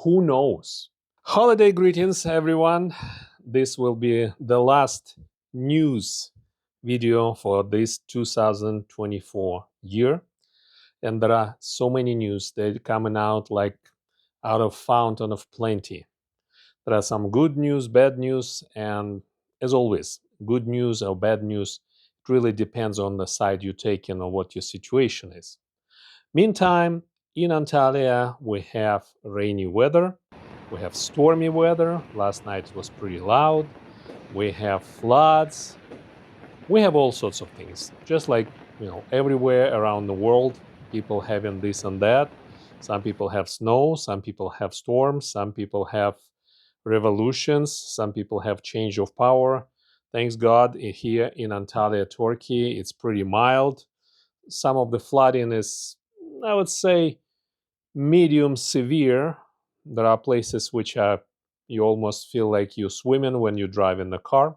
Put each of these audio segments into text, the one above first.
who knows? Holiday greetings, everyone. This will be the last news video for this 2024 year. And there are so many news that are coming out like out of fountain of plenty. There are some good news, bad news, and as always, good news or bad news, it really depends on the side you take in or what your situation is. Meantime, in Antalya, we have rainy weather, we have stormy weather. Last night it was pretty loud. We have floods. We have all sorts of things. Just like, everywhere around the world, people having this and that. Some people have snow, some people have storms, some people have revolutions, some people have change of power. Thanks God, here in Antalya, Turkey, it's pretty mild. Some of the flooding is, I would say, medium severe. There are places which are you almost feel like you're swimming when you drive in the car.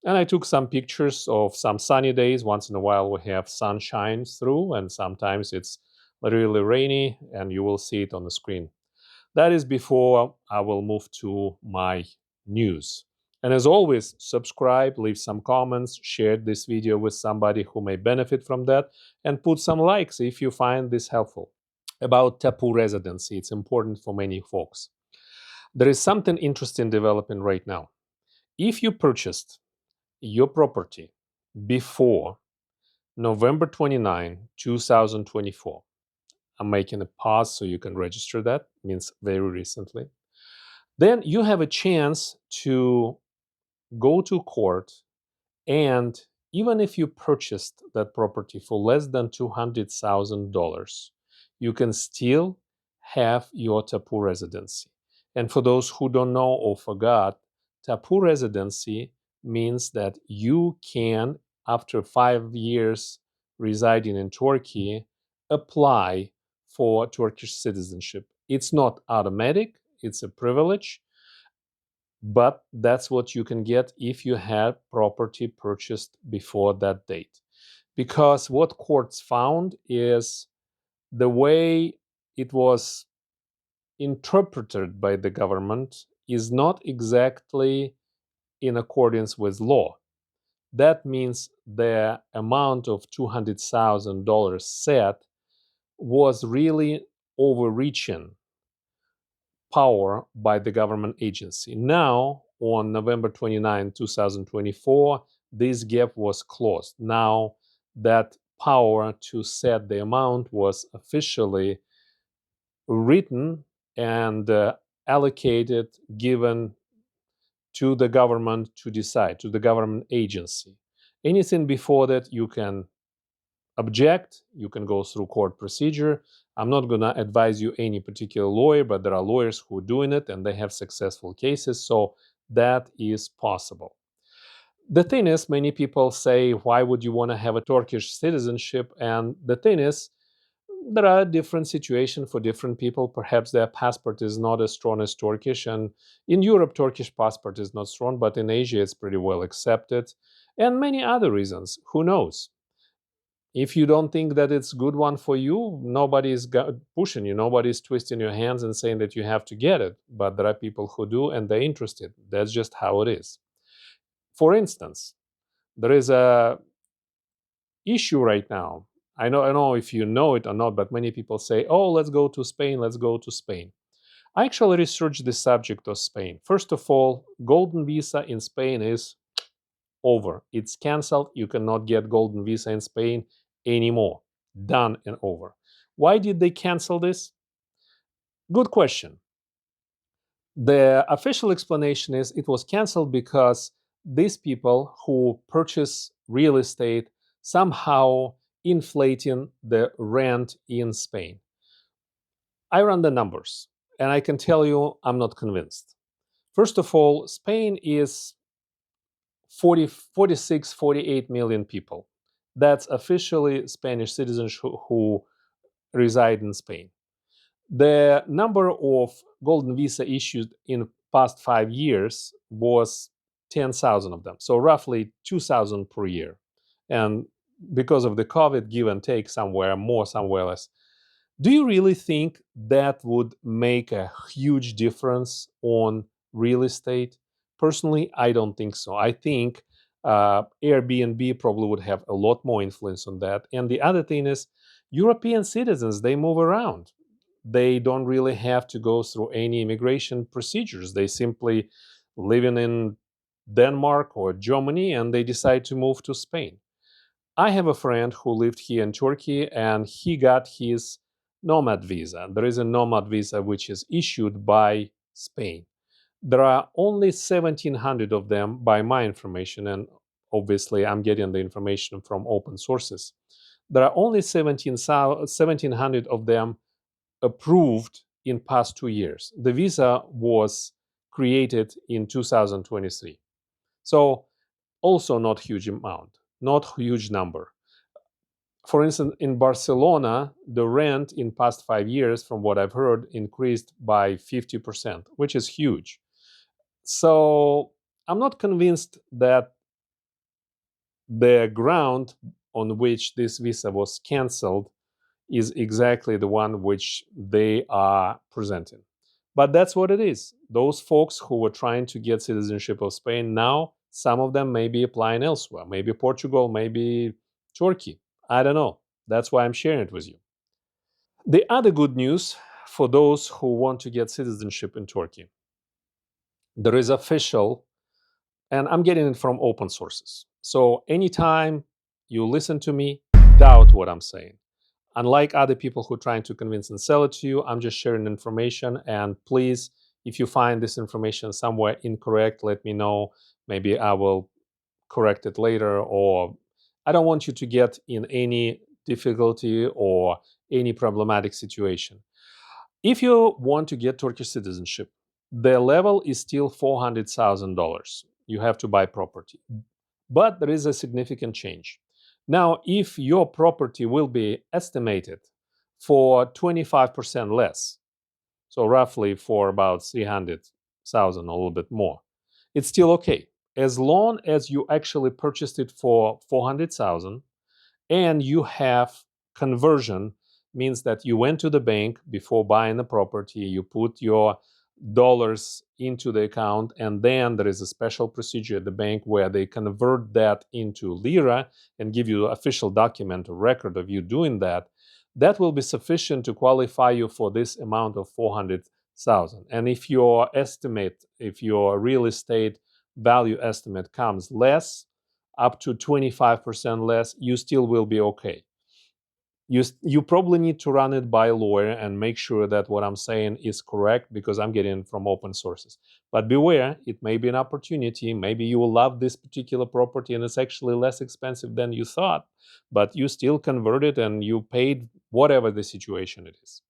And I took some pictures of some sunny days. Once in a while we have sunshine through, and sometimes it's really rainy, and you will see it on the screen. That is before I will move to my news. And as always, subscribe, leave some comments, share this video with somebody who may benefit from that, and put some likes if you find this helpful. About tapu residency, it's important for many folks. There is something interesting developing right now. If you purchased your property before November 29, 2024, I'm making a pause so you can register that, means very recently, then you have a chance to go to court, and even if you purchased that property for less than $200,000, you can still have your tapu residency. And for those who don't know or forgot, tapu residency means that you can, after 5 years residing in Turkey, apply for Turkish citizenship. It's not automatic, it's a privilege, but that's what you can get if you had property purchased before that date. Because what courts found is the way it was interpreted by the government is not exactly in accordance with law. That means the amount of $200,000 set was really overreaching power by the government agency. Now, on November 29, 2024, this gap was closed. Now, that power to set the amount was officially written and allocated, given to the government to decide, to the government agency. Anything before that, you can object, you can go through court procedure. I'm not going to advise you any particular lawyer, but there are lawyers who are doing it and they have successful cases, so that is possible. The thing is, many people say, why would you want to have a Turkish citizenship? And the thing is, there are different situations for different people. Perhaps their passport is not as strong as Turkish, and in Europe, Turkish passport is not strong, but in Asia, it's pretty well accepted, and many other reasons. Who knows? If you don't think that it's a good one for you, nobody's pushing you, nobody's twisting your hands and saying that you have to get it. But there are people who do, and they're interested. That's just how it is. For instance, there is a issue right now. I don't know if you know it or not, but many people say, oh, let's go to Spain, let's go to Spain. I actually researched the subject of Spain. First of all, golden visa in Spain is over. It's canceled. You cannot get golden visa in Spain anymore. Done and over. Why did they cancel this? Good question. The official explanation is it was canceled because these people who purchase real estate somehow inflating the rent in Spain. I run the numbers and I can tell you I'm not convinced. First of all, Spain is 46, 48 million people. That's officially Spanish citizens who reside in Spain. The number of golden visa issued in past 5 years was 10,000 of them, so roughly 2,000 per year. And because of the COVID, give and take, somewhere more, somewhere less. Do you really think that would make a huge difference on real estate? Personally, I don't think so. I think Airbnb probably would have a lot more influence on that. And the other thing is, European citizens, they move around. They don't really have to go through any immigration procedures. They simply living in Denmark or Germany and they decide to move to Spain. I have a friend who lived here in Turkey and he got his nomad visa. There is a nomad visa which is issued by Spain. There are only 1,700 of them by my information, and obviously I'm getting the information from open sources. There are only 1,700 of them approved in past 2 years. The visa was created in 2023. So also not huge amount, not huge number. For instance, in Barcelona, the rent in past 5 years, from what I've heard, increased by 50%, which is huge. So I'm not convinced that the ground on which this visa was canceled is exactly the one which they are presenting. But that's what it is. Those folks who were trying to get citizenship of Spain now, some of them may be applying elsewhere, maybe Portugal, maybe Turkey. I don't know. That's why I'm sharing it with you. The other good news for those who want to get citizenship in Turkey, there is official, and I'm getting it from open sources. So anytime you listen to me, doubt what I'm saying. Unlike other people who are trying to convince and sell it to you, I'm just sharing information. And please, if you find this information somewhere incorrect, let me know. Maybe I will correct it later, or I don't want you to get in any difficulty or any problematic situation. If you want to get Turkish citizenship, the level is still $400,000. You have to buy property. But there is a significant change. Now, if your property will be estimated for 25% less, so roughly for about 300,000, a little bit more, it's still okay. As long as you actually purchased it for 400,000 and you have conversion, means that you went to the bank before buying the property, you put your dollars into the account, and then there is a special procedure at the bank where they convert that into lira and give you an official document or record of you doing that. That will be sufficient to qualify you for this amount of 400,000. And if your real estate value estimate comes less, up to 25% less, you still will be okay. You probably need to run it by a lawyer and make sure that what I'm saying is correct, because I'm getting it from open sources. But beware, it may be an opportunity. Maybe you will love this particular property and it's actually less expensive than you thought, but you still converted and you paid whatever the situation it is.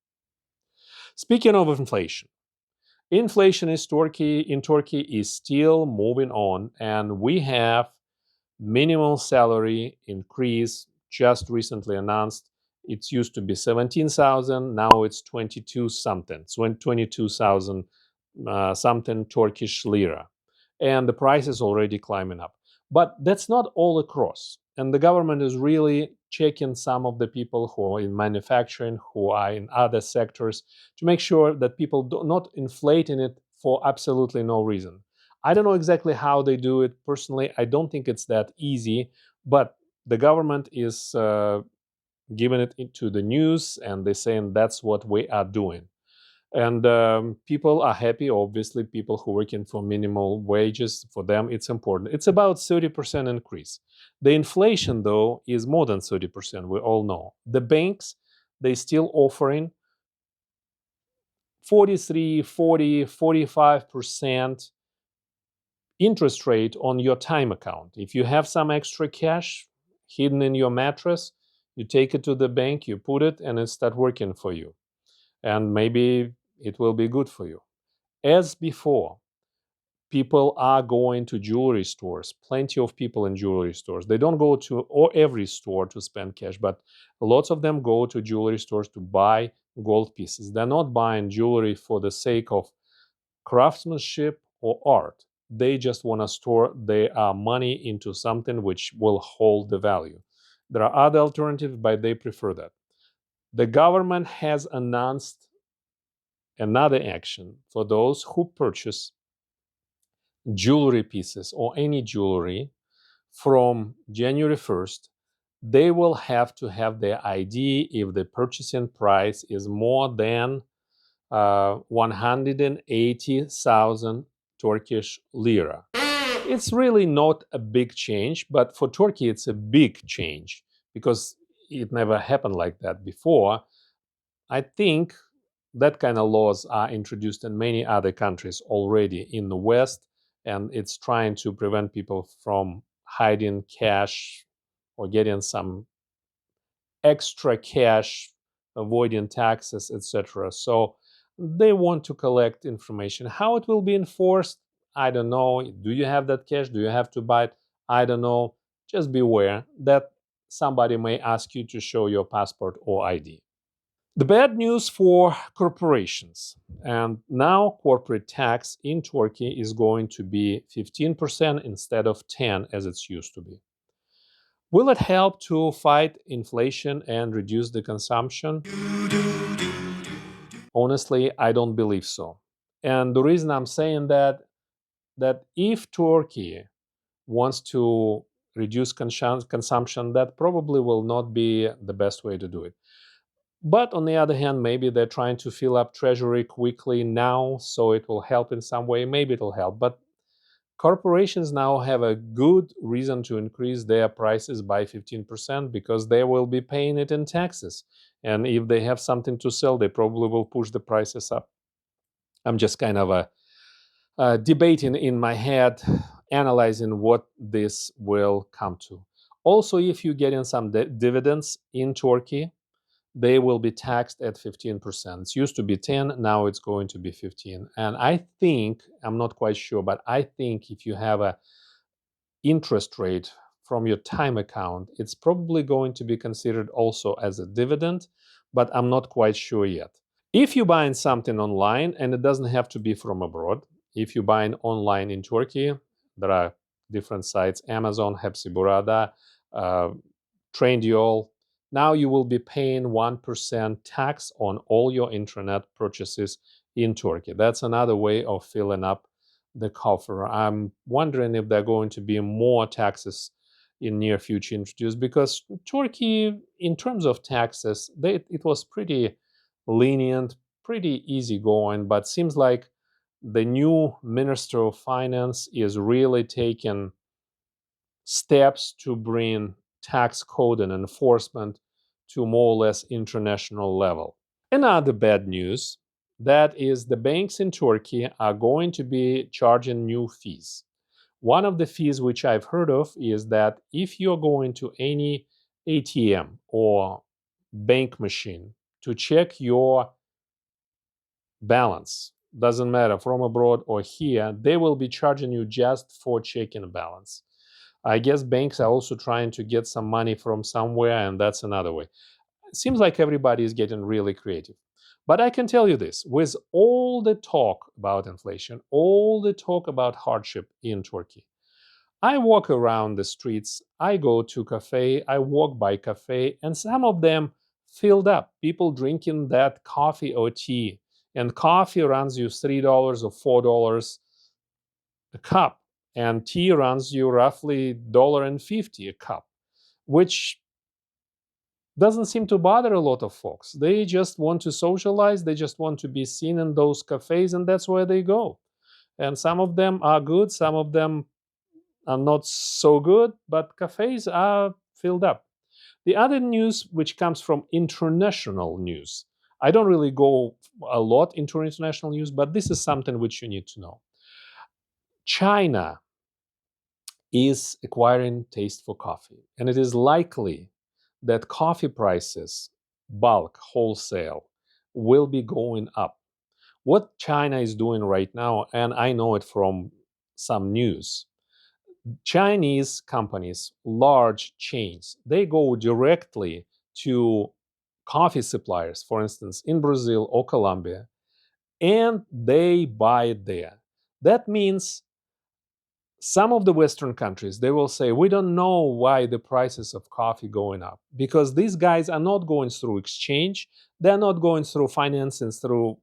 Speaking of inflation, inflation in Turkey is still moving on, and we have minimum salary increase just recently announced. It used to be 17,000, now it's 22 something, 22,000 something Turkish lira. And the price is already climbing up. But that's not all across. And the government is really checking some of the people who are in manufacturing, who are in other sectors, to make sure that people do not inflating it for absolutely no reason. I don't know exactly how they do it. Personally, I don't think it's that easy, but the government is giving it into the news and they're saying that's what we are doing. And people are happy. Obviously, people who are working for minimal wages, for them, it's important. It's about 30% increase. The inflation, though, is more than 30%. We all know. The banks, they still offering 43, 40, 45% interest rate on your time account. If you have some extra cash hidden in your mattress, you take it to the bank, you put it, and it start working for you. And maybe it will be good for you. As before, people are going to jewelry stores. Plenty of people in jewelry stores. They don't go to or every store to spend cash, but lots of them go to jewelry stores to buy gold pieces. They're not buying jewelry for the sake of craftsmanship or art. They just want to store their money into something which will hold the value. There are other alternatives, but they prefer that. The government has announced another action for those who purchase jewelry pieces or any jewelry from January 1st. They will have to have their ID if the purchasing price is more than 180,000 Turkish lira. It's really not a big change, but for Turkey, it's a big change because it never happened like that before. I think that kind of laws are introduced in many other countries already in the West, and it's trying to prevent people from hiding cash or getting some extra cash, avoiding taxes, etc. So they want to collect information. How it will be enforced, I don't know. Do you have that cash? Do you have to buy it? I don't know. Just beware that somebody may ask you to show your passport or ID. The bad news for corporations. And now corporate tax in Turkey is going to be 15% instead of 10 as it's used to be. Will it help to fight inflation and reduce the consumption? Honestly, I don't believe so. And the reason I'm saying that if Turkey wants to reduce consumption, that probably will not be the best way to do it. But on the other hand, maybe they're trying to fill up treasury quickly now, so it will help in some way. Maybe it'll help. But corporations now have a good reason to increase their prices by 15% because they will be paying it in taxes. And if they have something to sell, they probably will push the prices up. I'm just kind of debating in my head, analyzing what this will come to. Also, if you're getting some dividends in Turkey, they will be taxed at 15%. It used to be 10, now it's going to be 15. And I think, I'm not quite sure, but I think if you have a interest rate from your time account, it's probably going to be considered also as a dividend, but I'm not quite sure yet. If you're buying something online, and it doesn't have to be from abroad, if you're buying online in Turkey, there are different sites, Amazon, Hepsiburada, uh, Trendyol. Now you will be paying 1% tax on all your internet purchases in Turkey. That's another way of filling up the coffer. I'm wondering if there are going to be more taxes in near future introduced because Turkey, in terms of taxes, it was pretty lenient, pretty easygoing, but seems like the new Minister of Finance is really taking steps to bring tax code and enforcement to more or less international level. Another bad news, that is the banks in Turkey are going to be charging new fees. One of the fees which I've heard of is that if you're going to any ATM or bank machine to check your balance, doesn't matter from abroad or here, they will be charging you just for checking a balance. I guess banks are also trying to get some money from somewhere, and that's another way. It seems like everybody is getting really creative. But I can tell you this, with all the talk about inflation, all the talk about hardship in Turkey, I walk around the streets, I go to cafe, I walk by cafe, and some of them filled up. People drinking that coffee or tea. And coffee runs you $3 or $4 a cup. And tea runs you roughly $1.50 a cup, which doesn't seem to bother a lot of folks. They just want to socialize, they just want to be seen in those cafes, and that's where they go. And some of them are good, some of them are not so good, but cafes are filled up. The other news, which comes from international news, I don't really go a lot into international news, but this is something which you need to know. China is acquiring taste for coffee, and it is likely that coffee prices, bulk, wholesale, will be going up. What China is doing right now, and I know it from some news, Chinese companies, large chains, they go directly to coffee suppliers, for instance, in Brazil or Colombia, and they buy it there. That means some of the Western countries, they will say, we don't know why the prices of coffee going up, because these guys are not going through exchange. They're not going through financing through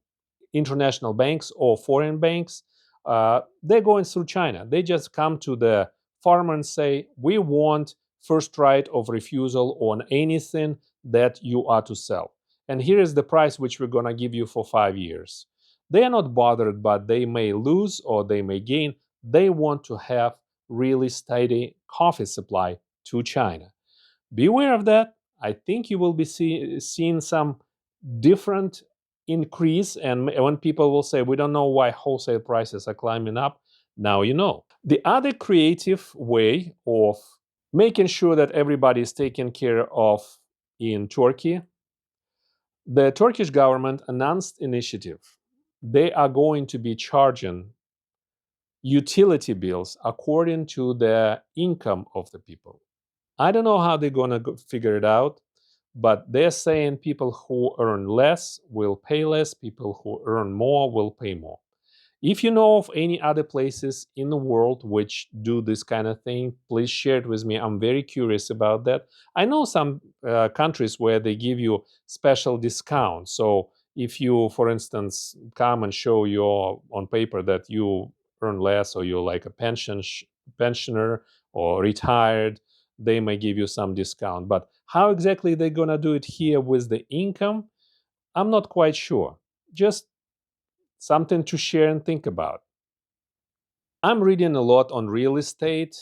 international banks or foreign banks. They're going through China. They just come to the farmer and say, we want first right of refusal on anything that you are to sell. And here is the price which we're going to give you for 5 years. They are not bothered, but they may lose or they may gain. They want to have really steady coffee supply to China. Beware of that. I think you will be seeing some different increase, and when people will say, we don't know why wholesale prices are climbing up, now you know. The other creative way of making sure that everybody is taken care of in Turkey, the Turkish government announced initiative. They are going to be charging utility bills according to the income of the people. I don't know how they're going to figure it out, but they're saying people who earn less will pay less, people who earn more will pay more. If you know of any other places in the world which do this kind of thing, please share it with me. I'm very curious about that. I know some countries where they give you special discounts. So if you, for instance, come and show your on paper that you earn less, or you're like a pensioner or retired, they may give you some discount. But how exactly they're gonna do it here with the income, I'm not quite sure. Just something to share and think about. I'm reading a lot on real estate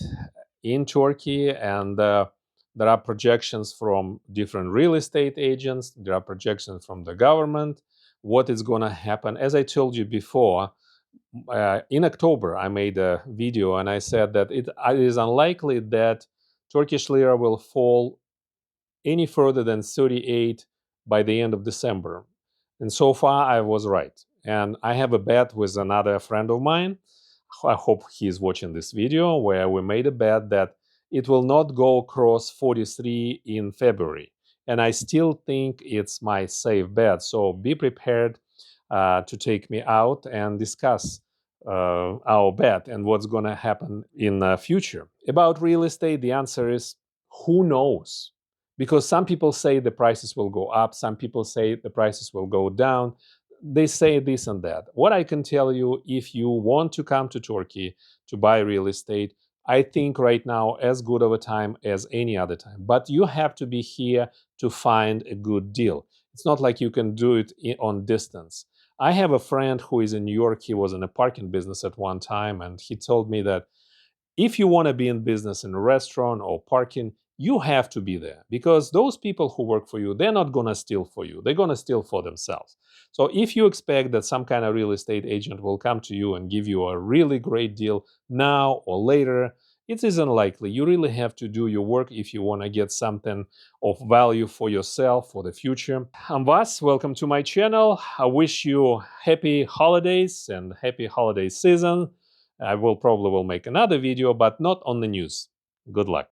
in Turkey, and there are projections from different real estate agents, there are projections from the government, what is going to happen. As I told you before, in October, I made a video and I said that it is unlikely that Turkish lira will fall any further than 38 by the end of December. And so far, I was right. And I have a bet with another friend of mine. I hope he's watching this video, where we made a bet that it will not go across 43 in February. And I still think it's my safe bet. So be prepared to take me out and discuss our bet and what's going to happen in the future. About real estate, the answer is who knows? Because some people say the prices will go up, some people say the prices will go down. They say this and that. What I can tell you, if you want to come to Turkey to buy real estate, I think right now as good of a time as any other time. But you have to be here to find a good deal. It's not like you can do it on distance. I have a friend who is in New York. He was in a parking business at one time, and he told me that if you want to be in business in a restaurant or parking, you have to be there, because those people who work for you, they're not going to steal for you. They're going to steal for themselves. So if you expect that some kind of real estate agent will come to you and give you a really great deal now or later, it is unlikely. You really have to do your work if you want to get something of value for yourself for the future. I'm Vas. Welcome to my channel. I wish you happy holidays and happy holiday season. I will probably make another video, but not on the news. Good luck.